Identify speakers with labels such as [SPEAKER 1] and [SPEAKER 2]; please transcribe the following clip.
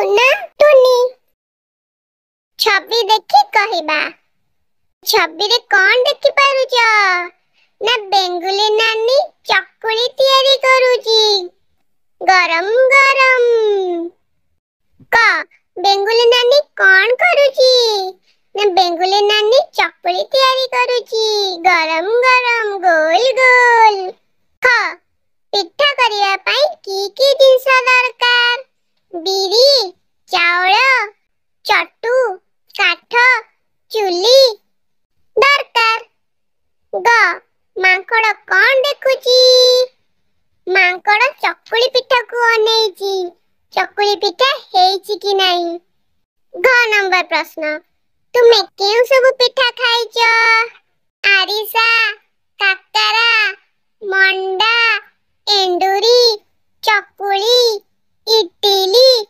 [SPEAKER 1] ना टुनी छवि देखि कहिबा छवि रे कौन देखि पारुछ ना बेंगुली नानी चकुली तैयारी करूची गरम गरम क बेंगुली नानी कौन करूची ना बेंगुली नानी चकुली तैयारी करूची गरम गरम गोल गोल ख पिठा करिया पाई की जिंस दरकार बिरी चावल चटू काठ चुली दरकार ग मांकड़ कौन देखुची मांकड़ चकुली पिठा को अनेची चकुली पिठा हेची कि नहीं। घ नंबर प्रश्न तुमे केउ सब पिठा खाइछ आरिसा काकरा मंडा एंडुरी चकुली इडली